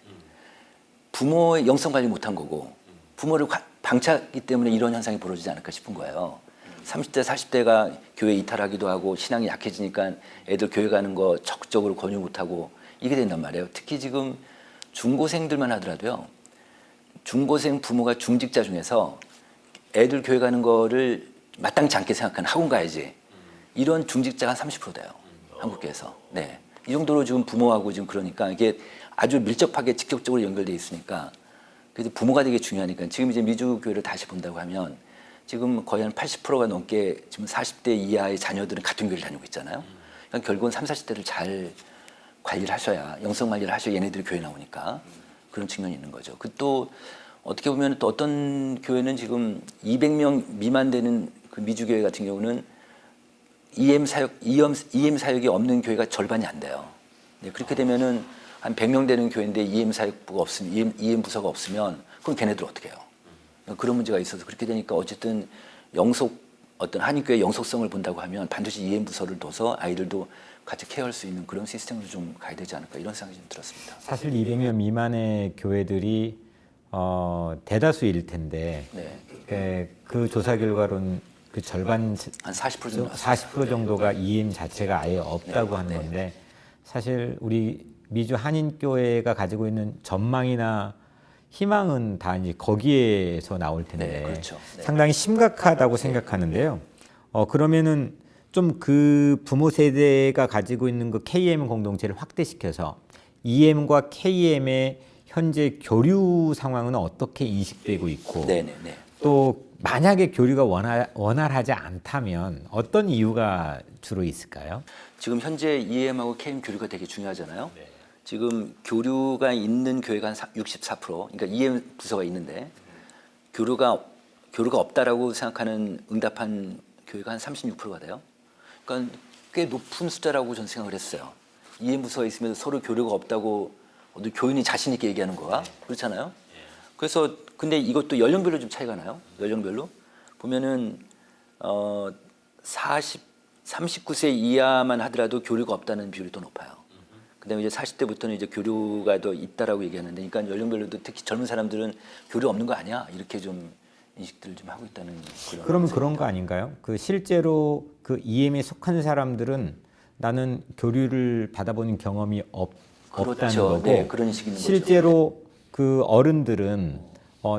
부모의 영성 관리 못한 거고 부모를 방치하기 때문에 이런 현상이 벌어지지 않을까 싶은 거예요. 30대 40대가 교회 이탈하기도 하고 신앙이 약해지니까 애들 교회 가는 거 적극적으로 권유 못하고 이게 된단 말이에요. 특히 지금 중고생들만 하더라도요. 중고생 부모가 중직자 중에서 애들 교회 가는 거를 마땅치 않게 생각하는 학원 가야지. 이런 중직자가 한 30% 돼요. 한국교회에서. 네. 이 정도로 지금 부모하고 지금 그러니까 이게 아주 밀접하게 직접적으로 연결돼 있으니까 그래서 부모가 되게 중요하니까 지금 이제 미주 교회를 다시 본다고 하면 지금 거의 한 80%가 넘게 지금 40대 이하의 자녀들은 같은 교회를 다니고 있잖아요. 그러니까 결국은 30, 40대를 잘 관리를 하셔야 영성 관리를 하셔야 얘네들이 교회 나오니까 그런 측면이 있는 거죠. 그 또 어떻게 보면 또 어떤 교회는 지금 200명 미만 되는 그 미주 교회 같은 경우는 EM 사역이 없는 교회가 절반이 안 돼요. 네, 그렇게 되면은 한 100명 되는 교회인데 EM 사역부가 없으면 EM 부서가 없으면 그럼 걔네들 어떻게 해요? 그런 문제가 있어서 그렇게 되니까 어쨌든 어떤 한인교회 영속성을 본다고 하면 반드시 EM 부서를 둬서 아이들도 같이 케어할 수 있는 그런 시스템으로 좀 가야 되지 않을까 이런 생각이 좀 들었습니다. 사실 200명 미만의 교회들이 대다수일 텐데 그 조사 결과로는 그 절반 한 40% 정도 40% 정도가 EM 자체가 아예 없다고 하는 건데 사실 우리 미주 한인교회가 가지고 있는 전망이나 희망은 다 이제 거기에서 나올 텐데 그렇죠. 상당히 심각하다고 생각하는데요. 그러면은 좀 그 부모 세대가 가지고 있는 그 KM 공동체를 확대시켜서 EM과 KM의 현재 교류 상황은 어떻게 인식되고 있고 또 만약에 교류가 원활하지 않다면 어떤 이유가 주로 있을까요? 지금 현재 EM하고 KM 교류가 되게 중요하잖아요. 지금 교류가 있는 교회가 한 64%, 그러니까 EM 부서가 있는데 교류가 없다라고 생각하는 응답한 교회가 한 36%가 돼요. 그러니까 꽤 높은 숫자라고 저는 생각을 했어요. EM 부서가 있으면서 서로 교류가 없다고 어떤 교인이 자신 있게 얘기하는 거가 그렇잖아요. 그래서 근데 이것도 연령별로 좀 차이가 나요. 연령별로 보면은 39세 이하만 하더라도 교류가 없다는 비율이 더 높아요. 그다음에 이제 40대부터는 이제 교류가 더 있다라고 얘기하는데, 그러니까 연령별로도 특히 젊은 사람들은 교류 없는 거 아니야 이렇게 좀 인식들을 좀 하고 있다는. 그러면 그런 거 아닌가요? 그 실제로 그 EM에 속한 사람들은 나는 교류를 받아보는 경험이 없다는 거고, 네, 그런 인식이 있는 실제로 거죠. 그 어른들은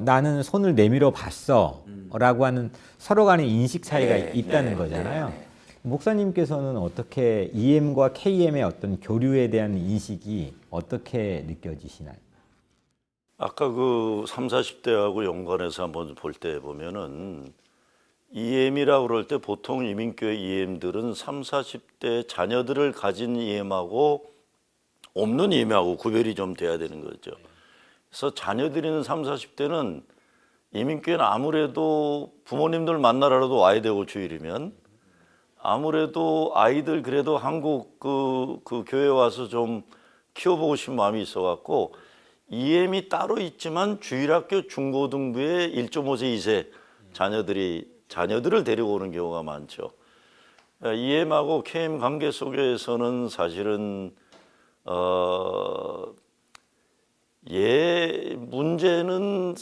나는 손을 내밀어 봤어라고 하는 서로 간의 인식 차이가 있다는 거잖아요. 목사님께서는 어떻게 EM과 KM의 어떤 교류에 대한 인식이 어떻게 느껴지시나요? 아까 그 30, 40대하고 연관해서 한번 볼 때 보면은 EM이라고 그럴 때 보통 이민교회 EM들은 30, 40대 자녀들을 가진 EM하고 없는 이민하고 구별이 좀 돼야 되는 거죠. 그래서 자녀들이 있는 30, 40대는 이민교회는 아무래도 부모님들 만나러라도 와야 되고 주일이면 아무래도 아이들 그래도 한국 그 교회 와서 좀 키워보고 싶은 마음이 있어갖고 EM이 따로 있지만 주일학교 중고등부에 1.5세, 2세 자녀들을 데리고 오는 경우가 많죠. EM하고 KM 관계 속에서는 사실은 문제는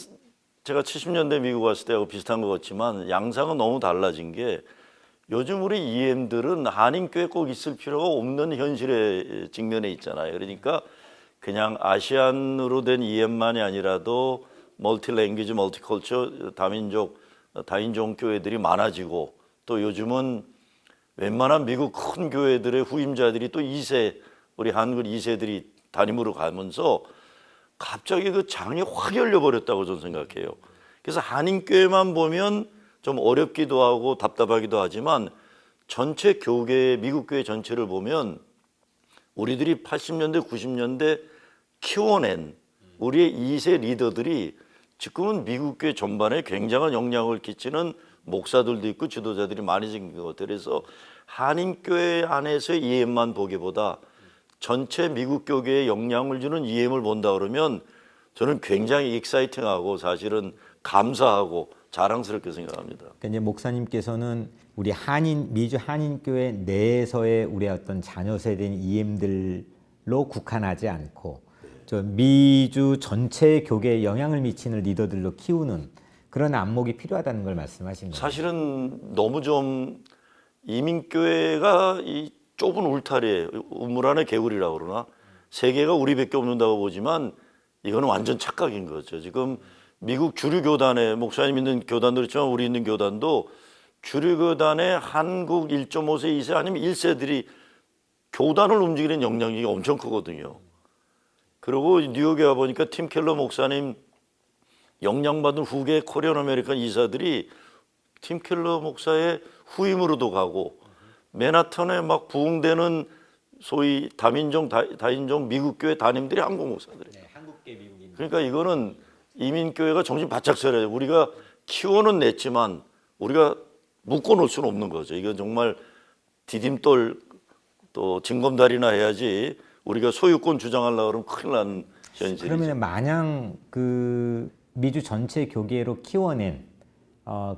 제가 70년대 미국 왔을 때하고 비슷한 것 같지만 양상은 너무 달라진 게 요즘 우리 EM들은 한인교회 꼭 있을 필요가 없는 현실에 직면해 있잖아요. 그러니까 그냥 아시안으로 된 EM만이 아니라도 멀티랭귀지, 멀티컬처, 다민족, 다인종 교회들이 많아지고 또 요즘은 웬만한 미국 큰 교회들의 후임자들이 또 2세, 우리 한국 2세들이 담임으로 가면서 갑자기 그 장이 확 열려버렸다고 저는 생각해요. 그래서 한인교회만 보면 좀 어렵기도 하고 답답하기도 하지만 전체 교계, 미국 교회 전체를 보면 우리들이 80년대, 90년대 키워낸 우리의 2세 리더들이 지금은 미국 교회 전반에 굉장한 영향을 끼치는 목사들도 있고 지도자들이 많이 생긴 것 같아요. 그래서 한인교회 안에서의 EM만 보기보다 전체 미국 교계에 영향을 주는 EM을 본다 그러면 저는 굉장히 익사이팅하고 사실은 감사하고 자랑스럽게 생각합니다. 그러니까 이제 목사님께서는 우리 미주 한인교회 내에서의 우리 어떤 자녀 세대인 EM들로 국한하지 않고 저 미주 전체 교계에 영향을 미치는 리더들로 키우는 그런 안목이 필요하다는 걸 말씀하신 거예요. 사실은 너무 좀 이민교회가 이 좁은 울타리에 우물 안의 개구리라고 그러나 세계가 우리밖에 없는다고 보지만 이거는 완전 착각인 거죠. 지금 미국 주류 교단에 목사님 있는 교단도 있지만 우리 있는 교단도 주류 교단에 한국 1.5세, 2세 아니면 1세들이 교단을 움직이는 영향력이 엄청 크거든요. 그리고 뉴욕에 와보니까 팀 켈러 목사님 영향받은 후계 코리안 아메리칸 이사들이 팀 켈러 목사의 후임으로도 가고 맨하탄에 막 부흥되는 소위 다민종, 다인종 미국 교회 담임들이 한국 목사들이에요. 네, 한국계 미국인. 그러니까 이거는 이민교회가 정신 바짝 차려야 돼요. 우리가 키워는 냈지만 우리가 묶어놓을 수는 없는 거죠. 이건 정말 디딤돌 또 징검다리나 해야지 우리가 소유권 주장하려고 그러면 큰일 나는 현실이죠. 그러면 마냥 그 미주 전체 교계로 키워낸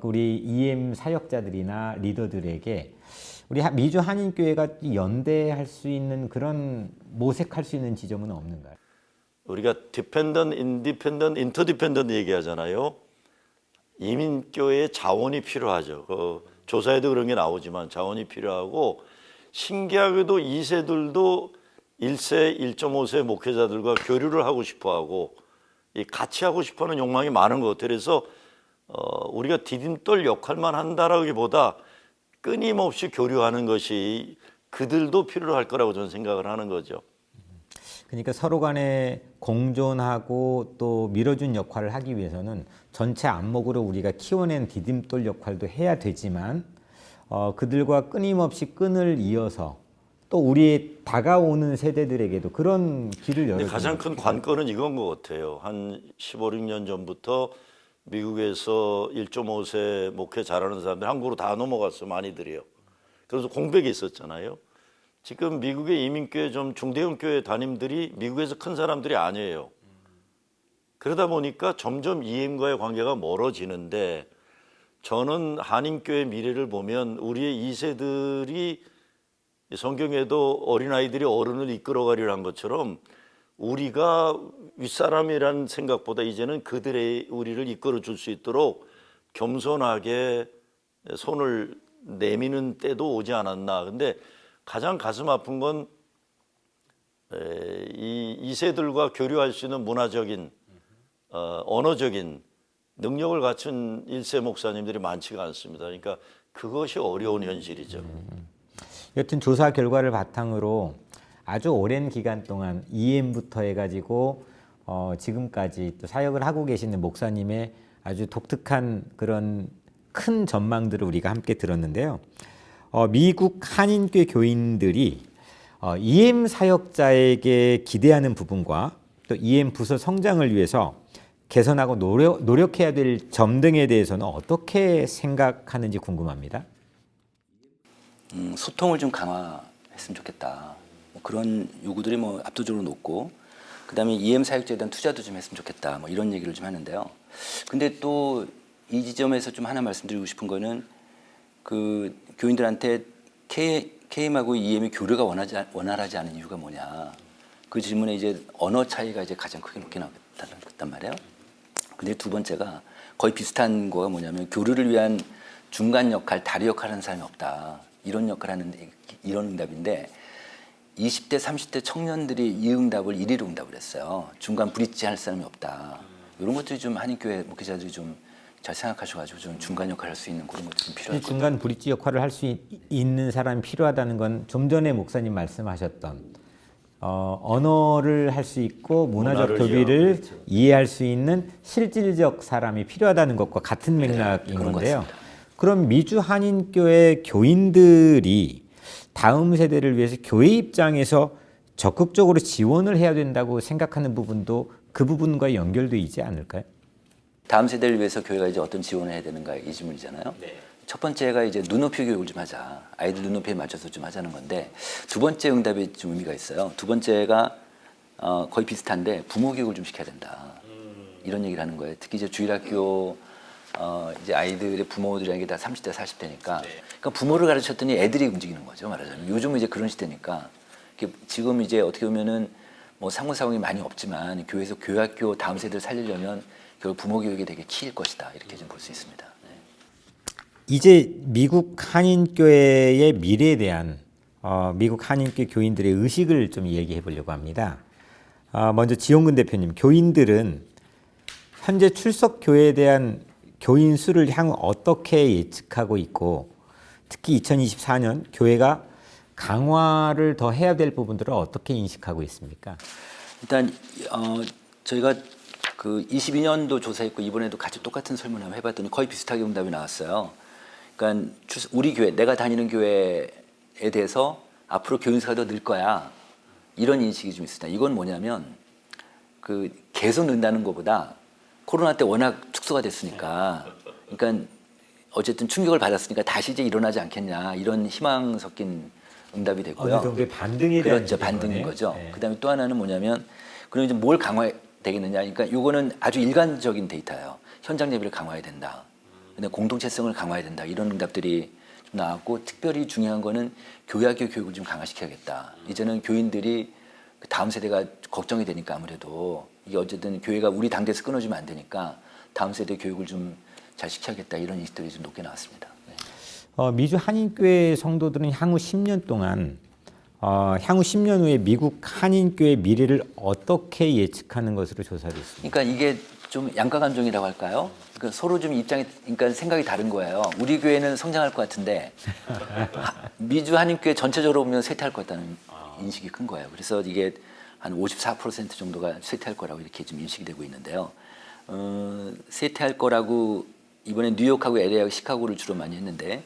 우리 EM 사역자들이나 리더들에게 우리 미주 한인교회가 연대할 수 있는 그런 모색할 수 있는 지점은 없는가요? 우리가 디펜던트, 인디펜던트, 인터디펜던트 얘기하잖아요. 이민교회의 자원이 필요하죠. 그 조사에도 그런 게 나오지만 자원이 필요하고 신기하게도 2세들도 1세, 1.5세 목회자들과 교류를 하고 싶어하고 같이 하고 싶어하는 욕망이 많은 것 같아요. 그래서 우리가 디딤돌 역할만 한다라기보다 끊임없이 교류하는 것이 그들도 필요로 할 거라고 저는 생각을 하는 거죠. 그러니까 서로 간에 공존하고 또 밀어준 역할을 하기 위해서는 전체 안목으로 우리가 키워낸 디딤돌 역할도 해야 되지만 그들과 끊임없이 끈을 이어서 또 우리 다가오는 세대들에게도 그런 길을 열어주는 가장 큰 관건은 이건 것 같아요. 한 15, 16년 전부터 미국에서 1.5세 목회 잘하는 사람들 한국으로 다 넘어갔어 많이들이요. 그래서 공백이 있었잖아요. 지금 미국의 이민교회 좀 중대형 교회 담임들이 미국에서 큰 사람들이 아니에요. 그러다 보니까 점점 EM과의 관계가 멀어지는데 저는 한인교회 미래를 보면 우리의 2세들이 성경에도 어린아이들이 어른을 이끌어가리라는 것처럼 우리가 윗사람이라는 생각보다 이제는 그들의 우리를 이끌어 줄 수 있도록 겸손하게 손을 내미는 때도 오지 않았나. 근데 가장 가슴 아픈 건 이 2세들과 교류할 수 있는 문화적인 언어적인 능력을 갖춘 1세 목사님들이 많지가 않습니다. 그러니까 그것이 어려운 현실이죠. 여튼 조사 결과를 바탕으로 아주 오랜 기간 동안 EM부터 해가지고 지금까지 또 사역을 하고 계시는 목사님의 아주 독특한 그런 큰 전망들을 우리가 함께 들었는데요. 미국 한인교 교인들이 EM 사역자에게 기대하는 부분과 또 EM 부서 성장을 위해서 개선하고 노력해야 될 점 등에 대해서는 어떻게 생각하는지 궁금합니다. 소통을 좀 강화했으면 좋겠다. 뭐 그런 요구들이 뭐 압도적으로 높고, 그다음에 EM 사역자에 대한 투자도 좀 했으면 좋겠다. 뭐 이런 얘기를 좀 하는데요. 근데 또 이 지점에서 좀 하나 말씀드리고 싶은 거는 그 교인들한테 KM하고 EM의 교류가 원활하지 않은 이유가 뭐냐. 그 질문에 이제 언어 차이가 이제 가장 크게 높게 나왔단 말이에요. 근데 두 번째가 거의 비슷한 거가 뭐냐면 교류를 위한 중간 역할, 다리 역할을 하는 사람이 없다. 이런 역할을 하는데, 이런 응답인데 20대, 30대 청년들이 이 응답을 1위로 응답을 했어요. 중간 브릿지 할 사람이 없다. 이런 것들이 좀 한인교회 목회자들이 좀 잘 생각하셔가지고 좀 중간 역할을 할 수 있는 그런 것들이 좀 필요할 것 같아요. 중간 브릿지 역할을 할 수 있는 사람이 필요하다는 건 좀 전에 목사님 말씀하셨던 언어를 할 수 있고 문화적 문화를 교리를 그렇죠. 이해할 수 있는 실질적 사람이 필요하다는 것과 같은 맥락인 그런 것 건데요. 같습니다. 그럼 미주 한인교회 교인들이 다음 세대를 위해서 교회 입장에서 적극적으로 지원을 해야 된다고 생각하는 부분도 그 부분과 연결돼 있지 않을까요? 다음 세대를 위해서 교회가 이제 어떤 지원을 해야 되는가 이 질문이잖아요. 첫 번째가 이제 눈높이 교육을 좀 하자. 아이들 눈높이에 맞춰서 좀 하자는 건데, 두 번째 응답에 좀 의미가 있어요. 두 번째가 거의 비슷한데 부모 교육을 좀 시켜야 된다. 이런 얘기를 하는 거예요. 특히 이제 주일학교 이제 아이들의 부모들에게 다 30대, 40대니까. 그러니까 부모를 가르쳤더니 애들이 움직이는 거죠, 말하자면. 요즘은 이제 그런 시대니까. 지금 이제 어떻게 보면은 뭐 상호 상황이 많이 없지만 교회에서 교회학교 다음 세대를 살리려면 결국 부모 교육이 되게 키일 것이다. 이렇게 좀 볼 수 있습니다. 네. 이제 미국 한인교회의 미래에 대한 미국 한인교회 교인들의 의식을 좀 얘기해 보려고 합니다. 먼저 지용근 대표님, 교인들은 현재 출석 교회에 대한 교인 수를 향후 어떻게 예측하고 있고, 특히 2024년 교회가 강화를 더 해야 될 부분들을 어떻게 인식하고 있습니까? 일단 저희가 그 22년도 조사했고 이번에도 같이 똑같은 설문을 한번 해봤더니 거의 비슷하게 응답이 나왔어요. 그러니까 우리 교회, 내가 다니는 교회에 대해서 앞으로 교인 수가 더 늘 거야. 이런 인식이 좀 있습니다. 이건 뭐냐면 그 계속 는다는 것보다 코로나 때 워낙 축소가 됐으니까, 그러니까 어쨌든 충격을 받았으니까 다시 이제 일어나지 않겠냐, 이런 희망 섞인 응답이 됐고요. 어느 정도의 반등에 대한 그렇죠, 반등인 거네요. 거죠. 네. 그다음에 또 하나는 뭐냐면 그럼 이제 뭘 강화되겠느냐. 그러니까 이거는 아주 일관적인 데이터예요. 현장 예배를 강화해야 된다. 근데 공동체성을 강화해야 된다. 이런 응답들이 좀 나왔고, 특별히 중요한 거는 교회학교 교육을 좀 강화시켜야겠다. 이제는 교인들이 다음 세대가 걱정이 되니까 아무래도 이게 어쨌든 교회가 우리 당대에서 끊어지면 안 되니까 다음 세대 교육을 좀 잘 시켜야겠다. 이런 인식들이 좀 높게 나왔습니다. 네. 미주 한인교회 성도들은 향후 10년 동안 향후 10년 후에 미국 한인교회 미래를 어떻게 예측하는 것으로 조사됐습니다. 그러니까 이게 좀 양가 감정이라고 할까요? 그러니까 서로 좀 그러니까 생각이 다른 거예요. 우리 교회는 성장할 것 같은데 미주 한인교회 전체적으로 보면 쇠퇴할 것 같다는 인식이 큰 거예요. 그래서 이게 한 54% 정도가 쇠퇴할 거라고 이렇게 좀 인식이 되고 있는데요. 쇠퇴할 거라고 이번에 뉴욕하고 LA하고 시카고를 주로 많이 했는데,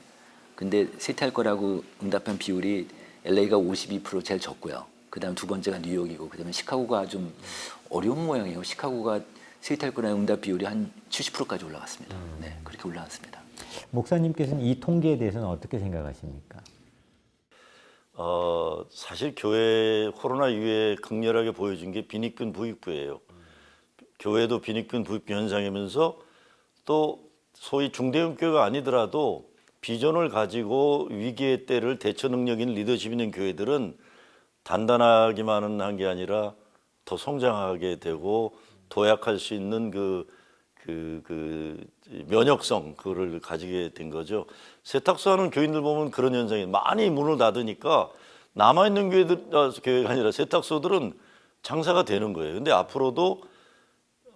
근데 쇠퇴할 거라고 응답한 비율이 LA가 52% 제일 적고요. 그다음 두 번째가 뉴욕이고, 그다음에 시카고가 좀 어려운 모양이에요. 시카고가 쇠퇴할 거라는 응답 비율이 한 70%까지 올라갔습니다. 네, 그렇게 올라갔습니다. 목사님께서는 이 통계에 대해서는 어떻게 생각하십니까? 사실 교회 코로나 이후에 극렬하게 보여준 게 빈익근 부익부예요. 교회도 빈익근 부익부 현상이면서 또 소위 중대형 교회가 아니더라도 비전을 가지고 위기의 때를 대처 능력 있는 리더십 있는 교회들은 단단하기만 한 게 아니라 더 성장하게 되고 도약할 수 있는 그 면역성 그거를 가지게 된 거죠. 세탁소 하는 교인들 보면 그런 현상이 많이 문을 닫으니까 남아있는 교회가 아니라 세탁소들은 장사가 되는 거예요. 근데 앞으로도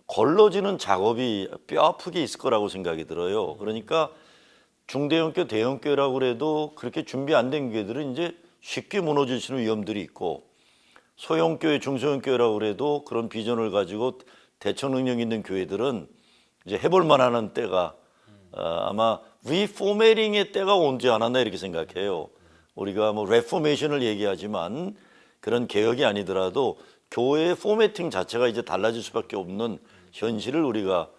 걸러지는 작업이 뼈 아프게 있을 거라고 생각이 들어요. 그러니까 중대형교, 대형교라고 그래도 그렇게 준비 안 된 교회들은 이제 쉽게 무너질 수 있는 위험들이 있고, 소형교회, 중소형교회라고 그래도 그런 비전을 가지고 대처 능력 있는 교회들은 이제 해볼 만한 때가 아마 리포메링의 때가 오지 않았나 이렇게 생각해요. 우리가 뭐 레포메이션을 얘기하지만 그런 개혁이 아니더라도 교회의 포매팅 자체가 이제 달라질 수밖에 없는 현실을 우리가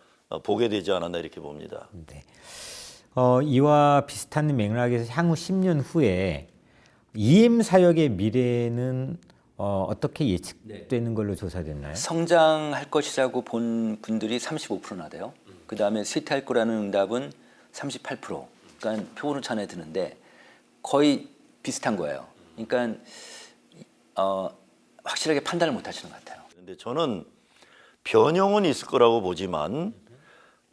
보게 되지 않았나 이렇게 봅니다. 네. 이와 비슷한 맥락에서 향후 10년 후에 EM 사역의 미래는 어떻게 예측되는 걸로 조사됐나요? 성장할 것이라고 본 분들이 35%나 돼요. 그 다음에 쇠퇴할 거라는 응답은 38%. 그러니까 표본오 차에 드는데 거의 비슷한 거예요. 그러니까 확실하게 판단을 못 하시는 것 같아요. 그런데 저는 변형은 있을 거라고 보지만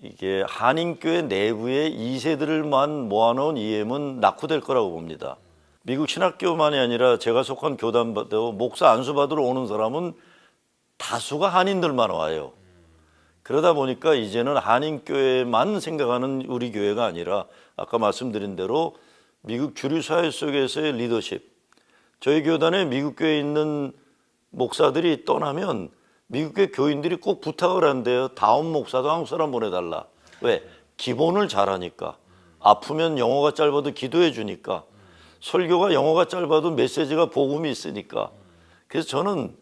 이게 한인교회 내부의 2세들만 모아놓은 EM은 낙후될 거라고 봅니다. 미국 신학교만이 아니라 제가 속한 교단도 목사 안수 받으러 오는 사람은 다수가 한인들만 와요. 그러다 보니까 이제는 한인교회만 생각하는 우리 교회가 아니라 아까 말씀드린 대로 미국 주류 사회 속에서의 리더십, 저희 교단에 미국 교회에 있는 목사들이 떠나면 미국 교회 교인들이 꼭 부탁을 한대요. 다음 목사도 한국 사람 보내달라. 왜? 기본을 잘하니까. 아프면 영어가 짧아도 기도해 주니까. 설교가 영어가 짧아도 메시지가 복음이 있으니까. 그래서 저는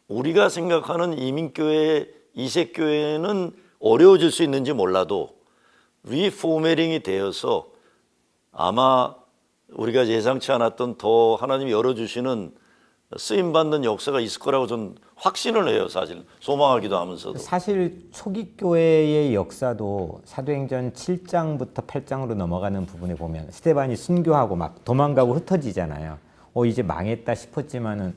우리가 생각하는 이민교회, 이색교회는 어려워질 수 있는지 몰라도 리포메링이 되어서 아마 우리가 예상치 않았던 더 하나님이 열어주시는 쓰임받는 역사가 있을 거라고 저는 확신을 해요. 사실 소망하기도 하면서도. 사실 초기 교회의 역사도 사도행전 7장부터 8장으로 넘어가는 부분에 보면 스데반이 순교하고 막 도망가고 흩어지잖아요. 이제 망했다 싶었지만은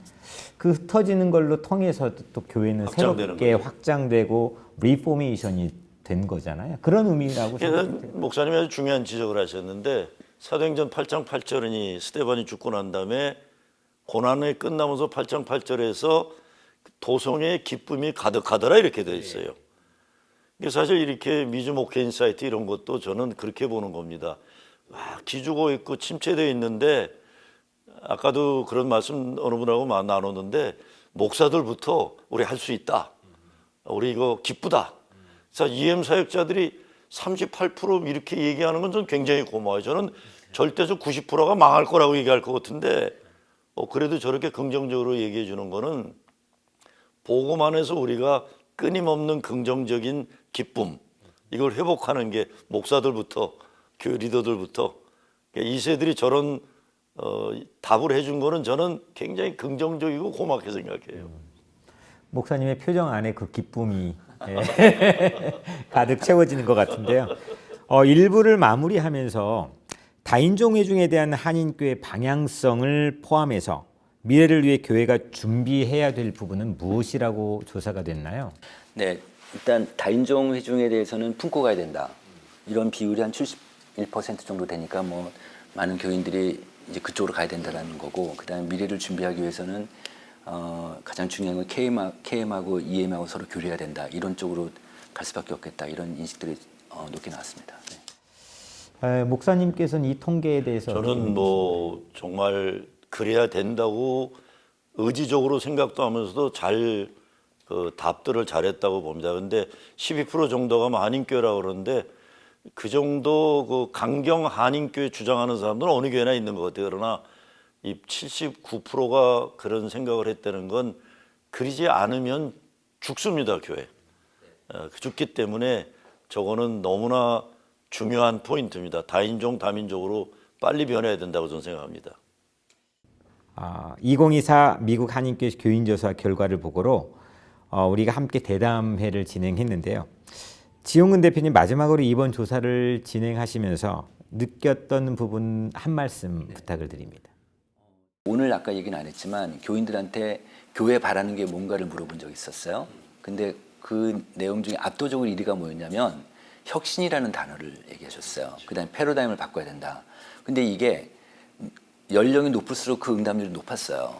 그 흩어지는 걸로 통해서 또 교회는 새롭게 확장되고 리포메이션이 된 거잖아요. 그런 의미라고 생각해요. 목사님이 아주 중요한 지적을 하셨는데 사도행전 8장 8절이니 스데반이 죽고 난 다음에 고난이 끝나면서 8장 8절에서 도성의 기쁨이 가득하더라 이렇게 되어 있어요. 사실 이렇게 미주 목회 인사이트 이런 것도 저는 그렇게 보는 겁니다. 기죽어 있고 침체되어 있는데 아까도 그런 말씀 어느 분하고 나눴는데 목사들부터 우리 할 수 있다. 우리 이거 기쁘다. 그래서 EM 사역자들이 38% 이렇게 얘기하는 건 저는 굉장히 고마워요. 저는 절대적 90%가 망할 거라고 얘기할 것 같은데 그래도 저렇게 긍정적으로 얘기해 주는 거는 복음 안에서 우리가 끊임없는 긍정적인 기쁨 이걸 회복하는 게 목사들부터 교회 리더들부터 2세들이 저런 답을 해준 거는 저는 굉장히 긍정적이고 고맙게 생각해요. 목사님의 표정 안에 그 기쁨이 가득 채워지는 것 같은데요. 일부를 마무리하면서 다인종 회중에 대한 한인교회 방향성을 포함해서 미래를 위해 교회가 준비해야 될 부분은 무엇이라고 조사가 됐나요? 네, 일단 다인종 회중에 대해서는 품고 가야 된다. 이런 비율이 한 71% 정도 되니까 뭐 많은 교인들이 이제 그쪽으로 가야 된다라는 거고, 그다음에 미래를 준비하기 위해서는 가장 중요한 건 KM하고 EM하고 서로 교류해야 된다. 이런 쪽으로 갈 수밖에 없겠다. 이런 인식들이 높게 나왔습니다. 네. 목사님께서는 이 통계에 대해서 저는 뭐 정말 그래야 된다고 의지적으로 생각도 하면서도 잘 답들을 잘했다고 봅니다. 근데 12% 정도가 한인교회라고 그러는데 그 정도 그 강경 한인교회 주장하는 사람들은 어느 교회나 있는 것 같아요. 그러나 이 79%가 그런 생각을 했다는 건 그러지 않으면 죽습니다, 교회. 죽기 때문에 저거는 너무나 중요한 포인트입니다. 다인종, 다민족으로 빨리 변해야 된다고 저는 생각합니다. 2024 미국 한인교회 교인조사 결과를 보고로 우리가 함께 대담회를 진행했는데요. 지용근 대표님 마지막으로 이번 조사를 진행하시면서 느꼈던 부분 한 말씀 부탁을 드립니다. 오늘 아까 얘기는 안 했지만 교인들한테 교회 바라는 게 뭔가를 물어본 적이 있었어요. 근데 그 내용 중에 압도적으로 1위가 뭐였냐면 혁신이라는 단어를 얘기하셨어요. 그다음에 패러다임을 바꿔야 된다. 근데 이게 연령이 높을수록 그 응답률이 높았어요.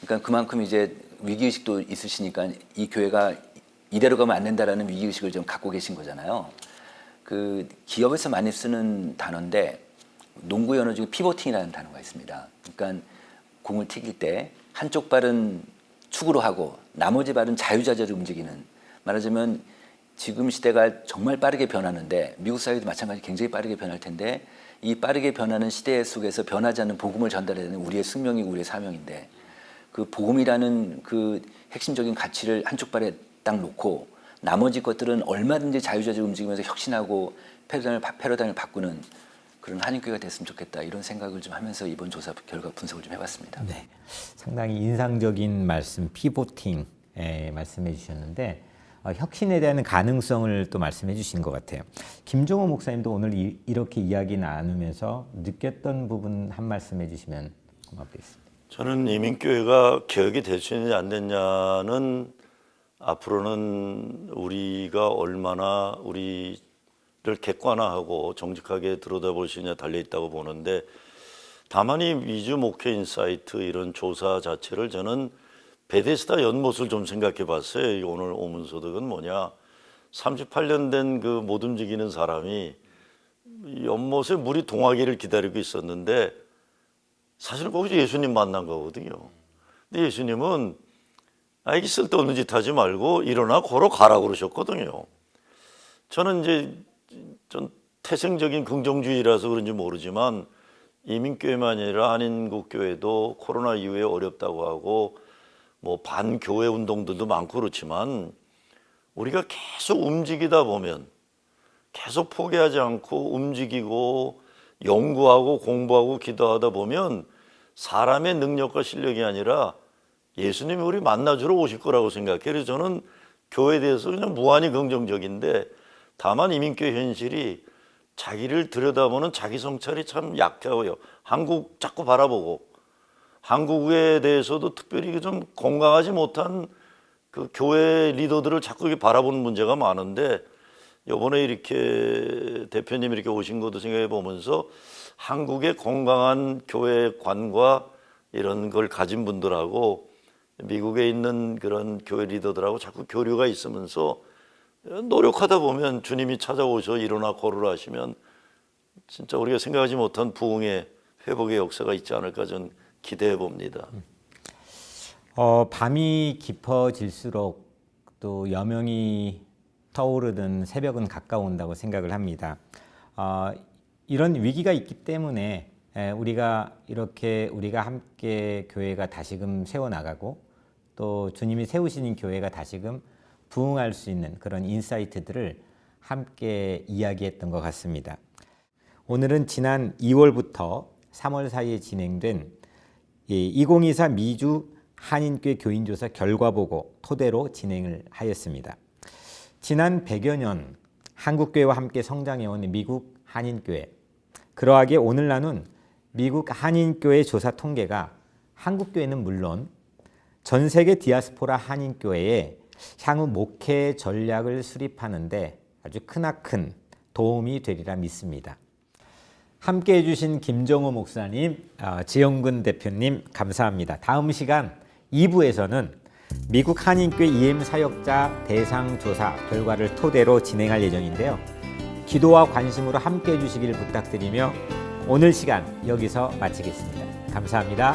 그러니까 그만큼 이제 위기의식도 있으시니까 이 교회가 이대로 가면 안 된다라는 위기의식을 좀 갖고 계신 거잖아요. 그 기업에서 많이 쓰는 단어인데 농구 연어 중에 피보팅이라는 단어가 있습니다. 그러니까 공을 튀길 때 한쪽 발은 축으로 하고 나머지 발은 자유자재로 움직이는, 말하자면 지금 시대가 정말 빠르게 변하는데 미국 사회도 마찬가지 굉장히 빠르게 변할 텐데 이 빠르게 변하는 시대 속에서 변하지 않는 복음을 전달해야 되는 우리의 숙명이고 우리의 사명인데 그 복음이라는 그 핵심적인 가치를 한쪽 발에 딱 놓고 나머지 것들은 얼마든지 자유자재로 움직이면서 혁신하고 패러다임을 바꾸는 그런 한인교회가 됐으면 좋겠다 이런 생각을 좀 하면서 이번 조사 결과 분석을 좀 해봤습니다. 네, 상당히 인상적인 말씀, 피보팅 말씀해 주셨는데 혁신에 대한 가능성을 또 말씀해 주신 것 같아요. 김종호 목사님도 오늘 이렇게 이야기 나누면서 느꼈던 부분 한 말씀 해주시면 고맙겠습니다. 저는 이민교회가 개혁이 될 수 있느냐 안 됐냐는 앞으로는 우리가 얼마나 우리를 객관화하고 정직하게 들여다볼 수 있느냐 달려 있다고 보는데, 다만 이 미주 목회 인사이트 이런 조사 자체를 저는 베데스다 연못을 좀 생각해 봤어요. 오늘 오문소득은 뭐냐, 38년 된 그 못 움직이는 사람이 연못에 물이 동하기를 기다리고 있었는데 사실은 거기서 예수님 만난 거거든요. 근데 예수님은 이게 쓸데없는 짓 하지 말고 일어나 걸어가라고 그러셨거든요. 저는 이제 전 태생적인 긍정주의라서 그런지 모르지만 이민교회만 아니라 한인국교회도 코로나 이후에 어렵다고 하고 뭐 반교회 운동들도 많고 그렇지만 우리가 계속 움직이다 보면, 계속 포기하지 않고 움직이고 연구하고 공부하고 기도하다 보면 사람의 능력과 실력이 아니라 예수님이 우리 만나주러 오실 거라고 생각해요. 그래서 저는 교회에 대해서 그냥 무한히 긍정적인데, 다만 이민교회 현실이 자기를 들여다보는 자기 성찰이 참 약해요. 한국 자꾸 바라보고 한국에 대해서도 특별히 좀 건강하지 못한 그 교회 리더들을 자꾸 바라보는 문제가 많은데, 이번에 이렇게 대표님 이렇게 오신 것도 생각해 보면서 한국의 건강한 교회관과 이런 걸 가진 분들하고 미국에 있는 그런 교회 리더들하고 자꾸 교류가 있으면서 노력하다 보면 주님이 찾아오셔 일어나 걸으라 하시면 진짜 우리가 생각하지 못한 부흥의 회복의 역사가 있지 않을까 저는 기대해 봅니다. 밤이 깊어질수록 또 여명이 떠오르는 새벽은 가까운다고 생각을 합니다. 이런 위기가 있기 때문에 우리가 함께 교회가 다시금 세워나가고 또 주님이 세우시는 교회가 다시금 부흥할 수 있는 그런 인사이트들을 함께 이야기했던 것 같습니다. 오늘은 지난 2월부터 3월 사이에 진행된 2024 미주 한인교회 교인조사 결과보고 토대로 진행을 하였습니다. 지난 100여 년 한국교회와 함께 성장해온 미국 한인교회, 그러하기에 오늘 나눈 미국 한인교회 조사 통계가 한국교회는 물론 전 세계 디아스포라 한인교회의 향후 목회 전략을 수립하는 데 아주 크나큰 도움이 되리라 믿습니다. 함께 해주신 김정호 목사님, 지영근 대표님 감사합니다. 다음 시간 2부에서는 미국 한인교회 EM 사역자 대상 조사 결과를 토대로 진행할 예정인데요. 기도와 관심으로 함께 해주시길 부탁드리며 오늘 시간 여기서 마치겠습니다. 감사합니다.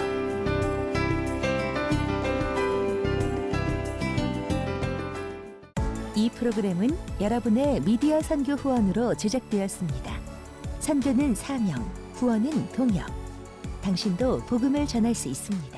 이 프로그램은 여러분의 미디어 선교 후원으로 제작되었습니다. 선교는 사명, 후원은 동역. 당신도 복음을 전할 수 있습니다.